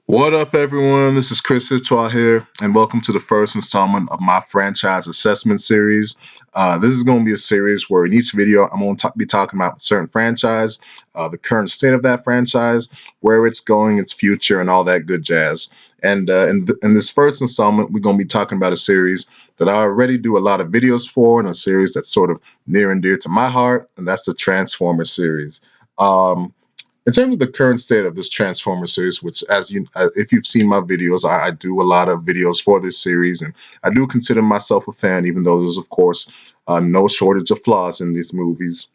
What up, everyone? This is Chris Hitchell here, and welcome to the first installment of my franchise assessment series. This is going to be a series where in each video, I'm going to be talking about a certain franchise, the current state of that franchise, where it's going, its future, and all that good jazz. And in this first installment, we're going to be talking about a series that I already do a lot of videos for, and a series that's sort of near and dear to my heart, and that's the Transformers series. Um, in terms of the current state of this Transformer series, which, if you've seen my videos, I do a lot of videos for this series, and I do consider myself a fan, even though there's, of course, no shortage of flaws in these movies.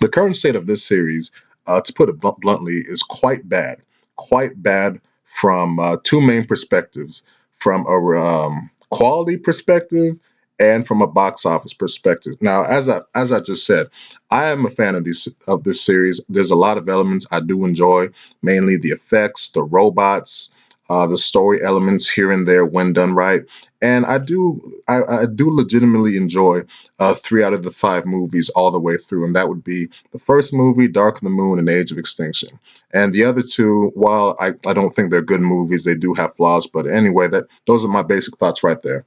The current state of this series, to put it bluntly, is quite bad. Quite bad from two main perspectives: from a quality perspective and from a box office perspective. Now, as I just said, I am a fan of this series. There's a lot of elements I do enjoy, mainly the effects, the robots, the story elements here and there when done right, and I do legitimately enjoy three out of the five movies all the way through, and that would be the first movie, Dark of the Moon, and Age of Extinction. And the other two, while I don't think they're good movies, they do have flaws. But anyway, that those are my basic thoughts right there.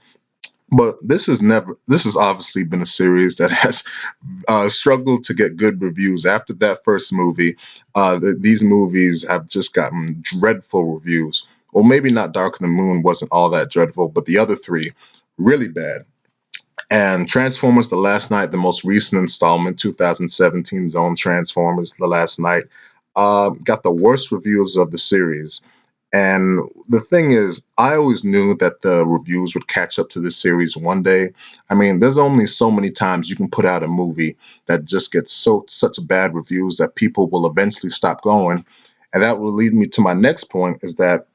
But this has obviously been a series that has struggled to get good reviews after that first movie. These movies have just gotten dreadful reviews. Well, maybe not Dark of the Moon wasn't all that dreadful, but the other three, really bad. And Transformers: The Last Night, the most recent installment, 2017's own Transformers: The Last Night, got the worst reviews of the series. And the thing is, I always knew that the reviews would catch up to this series one day. I mean, there's only so many times you can put out a movie that just gets such bad reviews that people will eventually stop going. And that will lead me to my next point is that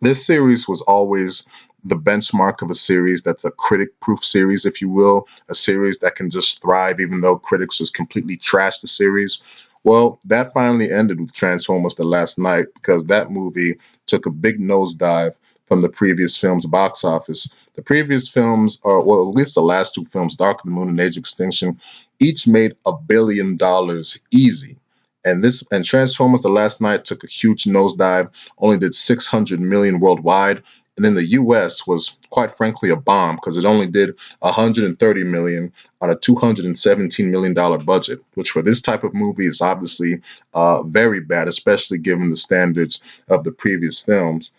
this series was always the benchmark of a series that's a critic proof series, if you will, a series that can just thrive even though critics just completely trash the series. Well, that finally ended with Transformers: The Last Night because that movie took a big nosedive from the previous film's box office. The previous films, or well, at least the last two films, Dark of the Moon and Age of Extinction, each made $1 billion easy. And Transformers: The Last Night took a huge nosedive, only did 600 million worldwide, and in the US was quite frankly a bomb because it only did 130 million on a $217 million budget, which for this type of movie is obviously very bad, especially given the standards of the previous films.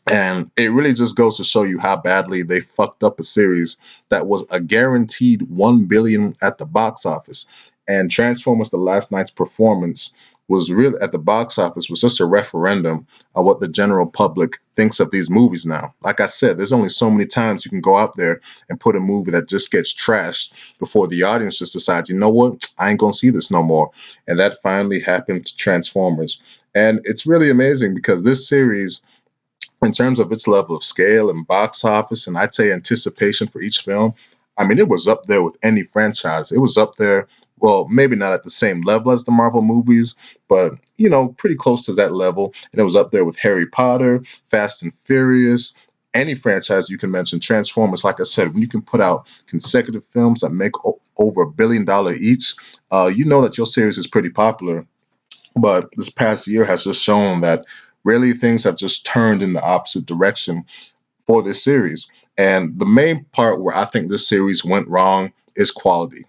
And it really just goes to show you how badly they fucked up a series that was a guaranteed 1 billion at the box office. And Transformers: The Last Night's performance was really at the box office was just a referendum on what the general public thinks of these movies now. Like I said, there's only so many times you can go out there and put a movie that just gets trashed before the audience just decides, you know what, I ain't gonna see this no more. And that finally happened to Transformers. And it's really amazing because this series in terms of its level of scale and box office, and I'd say anticipation for each film, I mean, it was up there with any franchise. It was up there, well, maybe not at the same level as the Marvel movies, but, pretty close to that level. And it was up there with Harry Potter, Fast and Furious, any franchise you can mention. Transformers, like I said, when you can put out consecutive films that make over $1 billion each, you know that your series is pretty popular. But this past year has just shown that really things have just turned in the opposite direction for this series. And the main part where I think this series went wrong is quality.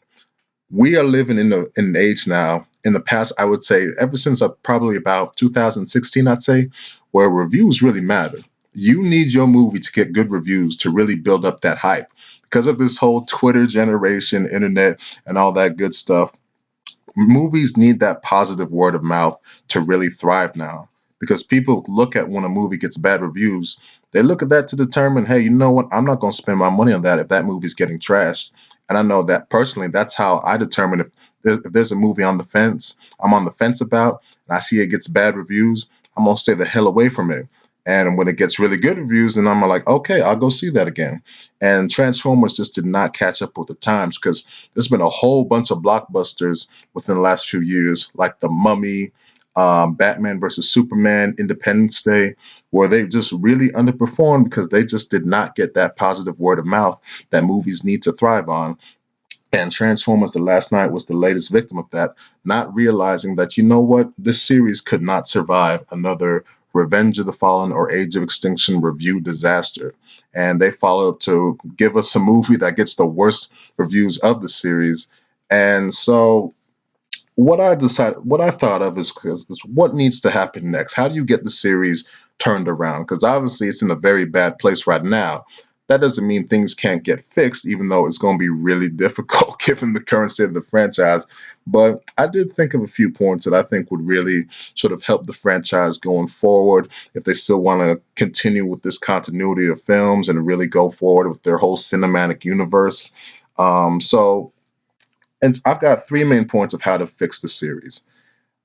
We are living in an age now, in the past, I would say, ever since probably about 2016, I'd say, where reviews really matter. You need your movie to get good reviews to really build up that hype. Because of this whole Twitter generation, internet, and all that good stuff, movies need that positive word of mouth to really thrive now because people look at when a movie gets bad reviews, they look at that to determine, hey, you know what, I'm not going to spend my money on that if that movie's getting trashed. And I know that personally, that's how I determine if there's a movie on the fence, I'm on the fence about, and I see it gets bad reviews, I'm going to stay the hell away from it. And when it gets really good reviews, then I'm like, okay, I'll go see that again. And Transformers just did not catch up with the times because there's been a whole bunch of blockbusters within the last few years, like The Mummy, Batman versus Superman, Independence Day, where they just really underperformed because they just did not get that positive word of mouth that movies need to thrive on. And Transformers The Last Night was the latest victim of that, not realizing that, you know what, this series could not survive another Revenge of the Fallen or Age of Extinction review disaster. And they follow up to give us a movie that gets the worst reviews of the series. And so what I thought of is what needs to happen next. How do you get the series turned around? Because obviously it's in a very bad place right now. That doesn't mean things can't get fixed, even though it's going to be really difficult given the current state of the franchise. But I did think of a few points that I think would really sort of help the franchise going forward if they still want to continue with this continuity of films and really go forward with their whole cinematic universe. So and I've got three main points of how to fix the series.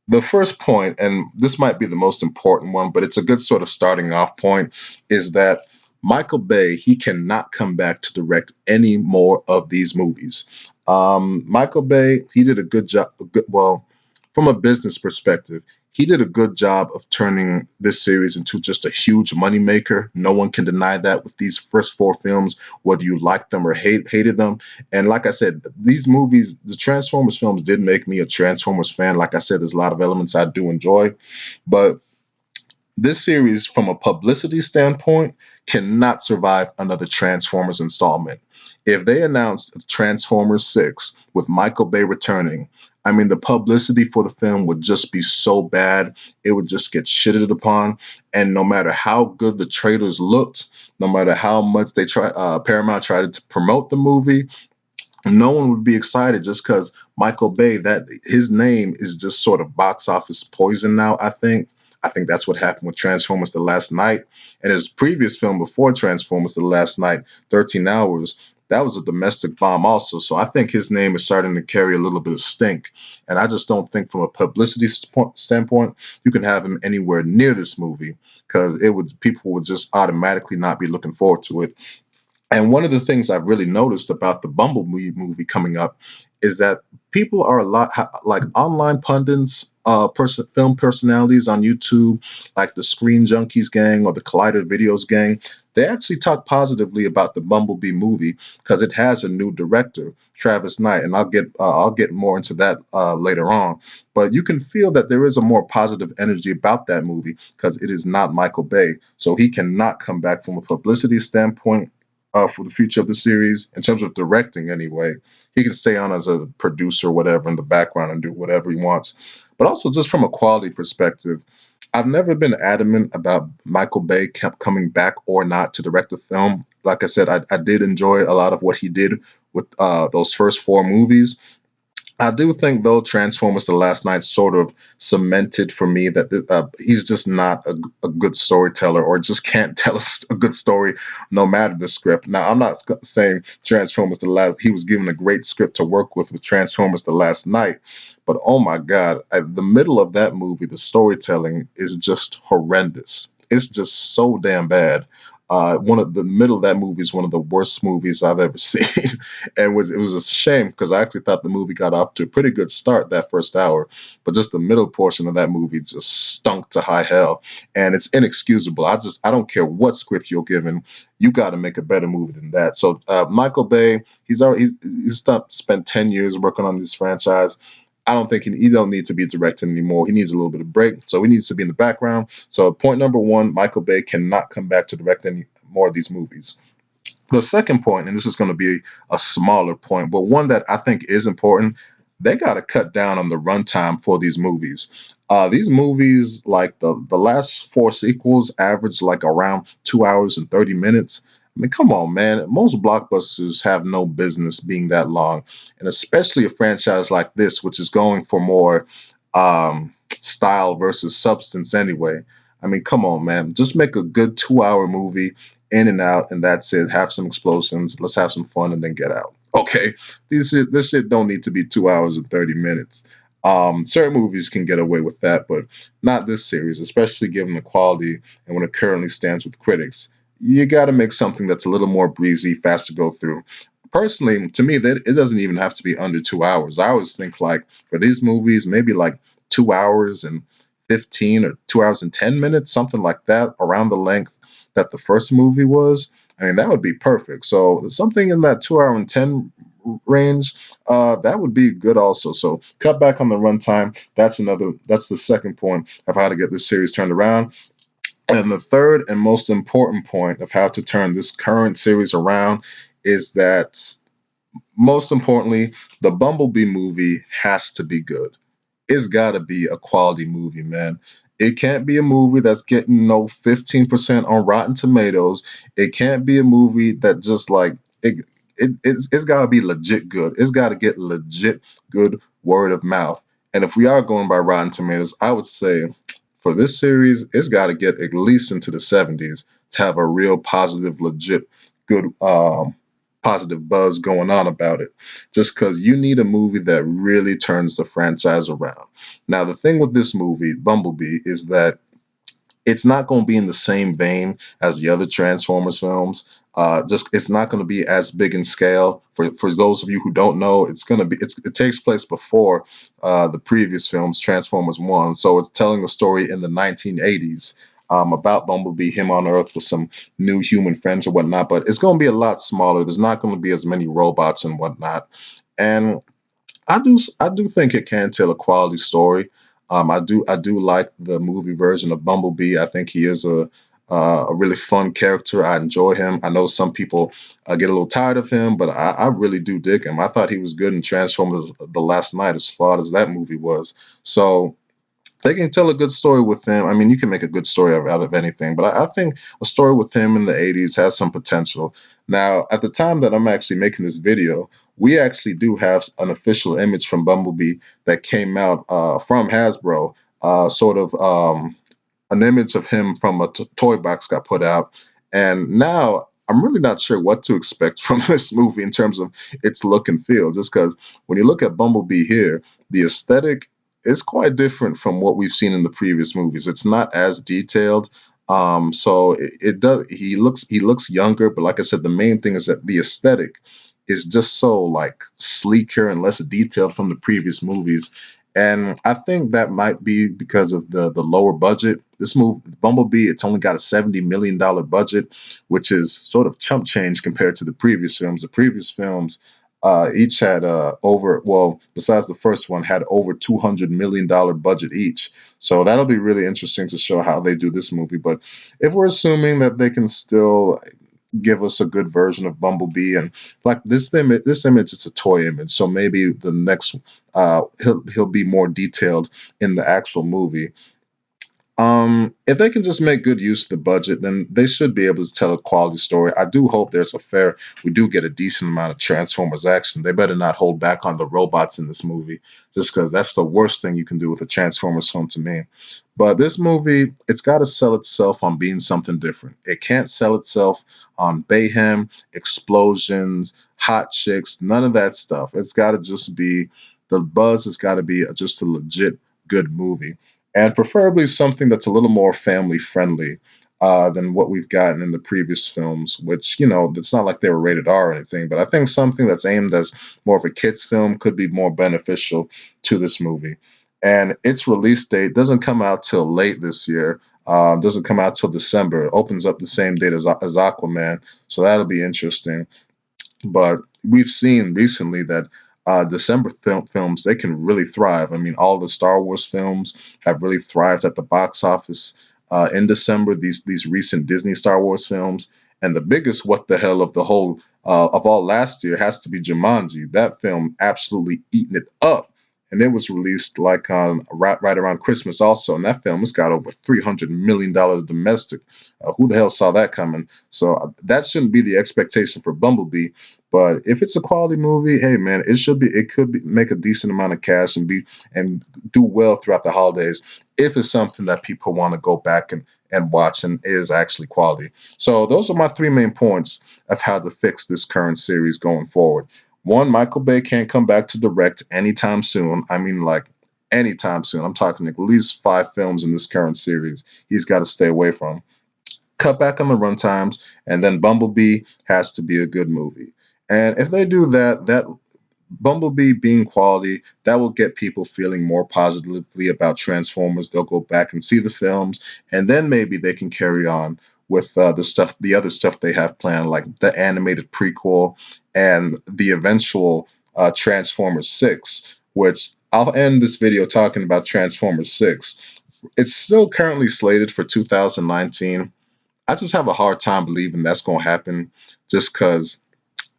The first point, and this might be the most important one, but it's a good sort of starting off point, is that Michael Bay, he cannot come back to direct any more of these movies. Michael Bay, he did a good job. Well, from a business perspective, he did a good job of turning this series into just a huge moneymaker. No one can deny that with these first four films, whether you liked them or hated them. And like I said, these movies, the Transformers films, did make me a Transformers fan. Like I said, there's a lot of elements I do enjoy, but this series, from a publicity standpoint, cannot survive another Transformers installment. If they announced Transformers 6 with Michael Bay returning, I mean, the publicity for the film would just be so bad. It would just get shitted upon. And no matter how good the trailers looked, no matter how much Paramount tried to promote the movie, no one would be excited just because Michael Bay, that his name is just sort of box office poison now, I think. I think that's what happened with Transformers The Last Night. And his previous film before Transformers The Last Night, 13 Hours, that was a domestic bomb also. So I think his name is starting to carry a little bit of stink. And I just don't think from a publicity standpoint, you can have him anywhere near this movie because it would people would just automatically not be looking forward to it. And one of the things I've really noticed about the Bumblebee movie coming up is that people are a lot like online pundits, film personalities on YouTube, like the Screen Junkies gang or the Collider Videos gang. They actually talk positively about the Bumblebee movie because it has a new director, Travis Knight, and I'll get more into that later on. But you can feel that there is a more positive energy about that movie because it is not Michael Bay, so he cannot come back from a publicity standpoint for the future of the series in terms of directing anyway. He can stay on as a producer or whatever in the background and do whatever he wants. But also just from a quality perspective, I've never been adamant about Michael Bay kept coming back or not to direct a film. Like I said, I did enjoy a lot of what he did with those first four movies. I do think though Transformers: The Last Night sort of cemented for me that he's just not a good storyteller, or just can't tell a good story no matter the script. Now I'm not saying Transformers: The Last he was given a great script to work with Transformers: The Last Night, but oh my God, the middle of that movie, the storytelling is just horrendous. It's just so damn bad. One of the middle of that movie is one of the worst movies I've ever seen. And it was a shame because I actually thought the movie got off to a pretty good start that first hour, but just the middle portion of that movie just stunk to high hell, and it's inexcusable. I don't care what script you're given, you got to make a better movie than that. So Michael Bay, spent 10 years working on this franchise. I don't think he don't need to be directing anymore. He needs a little bit of break, so he needs to be in the background. So point number one, Michael Bay cannot come back to direct any more of these movies. The second point, and this is going to be a smaller point, but one that I think is important, they got to cut down on the runtime for these movies. These movies, like the last four sequels, average like around 2 hours and 30 minutes. I mean, come on, man. Most blockbusters have no business being that long, and especially a franchise like this, which is going for more style versus substance anyway. I mean, come on, man. Just make a good 2 hour movie in and out, and that's it. Have some explosions. Let's have some fun, and then get out. Okay, this shit don't need to be 2 hours and 30 minutes. Certain movies can get away with that, but not this series, especially given the quality and when it currently stands with critics. You got to make something that's a little more breezy, fast to go through. Personally, to me, that it doesn't even have to be under 2 hours. I always think like for these movies, maybe like 2 hours and 15 or 2 hours and 10 minutes, something like that, around the length that the first movie was. I mean, that would be perfect. So something in that 2 hour and 10 range, that would be good also. So cut back on the runtime. That's the second point of how to get this series turned around. And the third and most important point of how to turn this current series around is that, most importantly, the Bumblebee movie has to be good. It's got to be a quality movie, man. It can't be a movie that's getting no 15% on Rotten Tomatoes. It can't be a movie that just like it's got to be legit good. It's got to get legit good word of mouth. And if we are going by Rotten Tomatoes, I would say for this series, it's got to get at least into the 70s to have a real positive, legit, good, positive buzz going on about it. Just because you need a movie that really turns the franchise around. Now, the thing with this movie, Bumblebee, is that it's not going to be in the same vein as the other Transformers films. Just it's not going to be as big in scale. For those of you who don't know, it takes place before the previous films, Transformers One. So it's telling a story in the 1980s. About Bumblebee, him on Earth with some new human friends or whatnot, but it's going to be a lot smaller. There's not going to be as many robots and whatnot. And I do think it can tell a quality story. I do like the movie version of Bumblebee. I think he is a really fun character. I enjoy him. I know some people get a little tired of him, but I really do dig him. I thought he was good in Transformers: The Last Night, as flawed as that movie was. So they can tell a good story with him. I mean, you can make a good story out of anything, but I think a story with him in the 80s has some potential. Now, at the time that I'm actually making this video, we actually do have an official image from Bumblebee that came out from Hasbro, sort of an image of him from a toy box got put out. And now I'm really not sure what to expect from this movie in terms of its look and feel, just because when you look at Bumblebee here, the aesthetic is quite different from what we've seen in the previous movies. It's not as detailed. So it does. He looks younger, but like I said, the main thing is that the aesthetic is just so like sleeker and less detailed from the previous movies. And I think that might be because of the lower budget. This movie, Bumblebee, it's only got a $70 million budget, which is sort of chump change compared to the previous films. The previous films each had besides the first one, had over $200 million budget each. So that'll be really interesting to show how they do this movie. But if we're assuming that they can still give us a good version of Bumblebee, and like this image, it's a toy image, so maybe the next he'll be more detailed in the actual movie. If they can just make good use of the budget, then they should be able to tell a quality story. I do hope we do get a decent amount of Transformers action. They better not hold back on the robots in this movie, just because that's the worst thing you can do with a Transformers film to me. But this movie, it's got to sell itself on being something different. It can't sell itself on mayhem, explosions, hot chicks, none of that stuff. It's got to just be the buzz. Has got to be just a legit good movie, and preferably something that's a little more family friendly than what we've gotten in the previous films, which, it's not like they were rated R or anything, but I think something that's aimed as more of a kids film could be more beneficial to this movie. And its release date doesn't come out till late this year. Doesn't come out till December. It opens up the same date as Aquaman, so that'll be interesting. But we've seen recently that December films, they can really thrive. I mean, all the Star Wars films have really thrived at the box office in December. These recent Disney Star Wars films, and the biggest what the hell of the whole of all last year has to be Jumanji. That film absolutely eaten it up. And it was released like on right around Christmas also, and that film has got over $300 million domestic. Who the hell saw that coming? So that shouldn't be the expectation for Bumblebee, but if it's a quality movie, hey man, it should be. It could make a decent amount of cash and do well throughout the holidays if it's something that people want to go back and watch and is actually quality. So those are my three main points of how to fix this current series going forward. One, Michael Bay can't come back to direct anytime soon. I mean, like anytime soon. I'm talking at least 5 films in this current series. He's got to stay away from, cut back on the run times, and then Bumblebee has to be a good movie. And if they do that, Bumblebee being quality, that will get people feeling more positively about Transformers. They'll go back and see the films, and then maybe they can carry on with the other stuff they have planned, like the animated prequel and the eventual Transformers 6, which I'll end this video talking about Transformers 6. It's still currently slated for 2019. I just have a hard time believing that's going to happen just because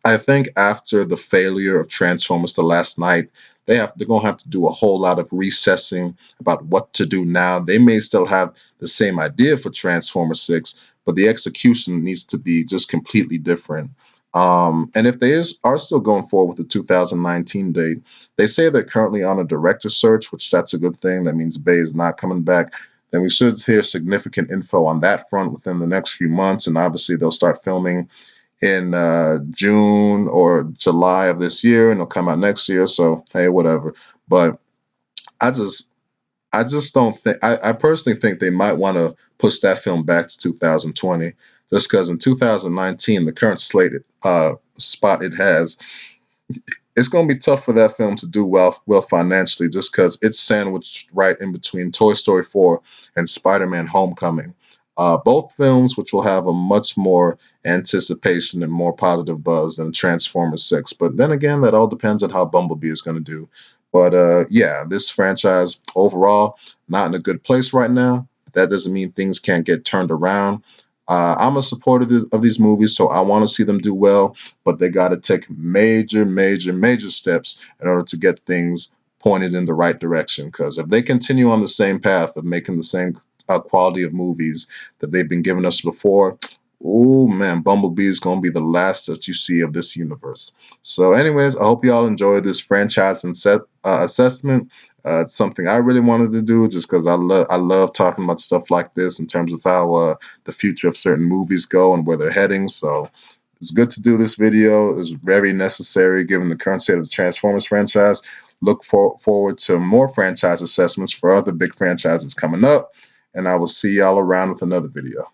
I think after the failure of Transformers the Last Night, they're gonna have to do a whole lot of recessing about what to do now. They may still have the same idea for Transformers 6, but the execution needs to be just completely different. And if are still going forward with the 2019 date, they say they're currently on a director search, which that's a good thing. That means Bay is not coming back. Then we should hear significant info on that front within the next few months, and obviously they'll start filming in June or July of this year, and it'll come out next year. So hey, whatever. But I just I just don't think I personally think they might want to push that film back to 2020, just because in 2019 the current slated spot it has, it's going to be tough for that film to do well financially just because it's sandwiched right in between Toy Story 4 and Spider-Man Homecoming. Both films which will have a much more anticipation and more positive buzz than Transformers 6. But then again, that all depends on how Bumblebee is going to do. But yeah, this franchise overall not in a good place right now. That doesn't mean things can't get turned around. I'm a supporter of these movies, so I want to see them do well, but they got to take major, major, major steps in order to get things pointed in the right direction. Because if they continue on the same path of making the same quality of movies that they've been giving us before, oh man, Bumblebee is going to be the last that you see of this universe. So, anyways, I hope you all enjoyed this franchise and assessment. It's something I really wanted to do just because I love talking about stuff like this in terms of how the future of certain movies go and where they're heading. So it's good to do this video. It's very necessary given the current state of the Transformers franchise. Forward to more franchise assessments for other big franchises coming up. And I will see y'all around with another video.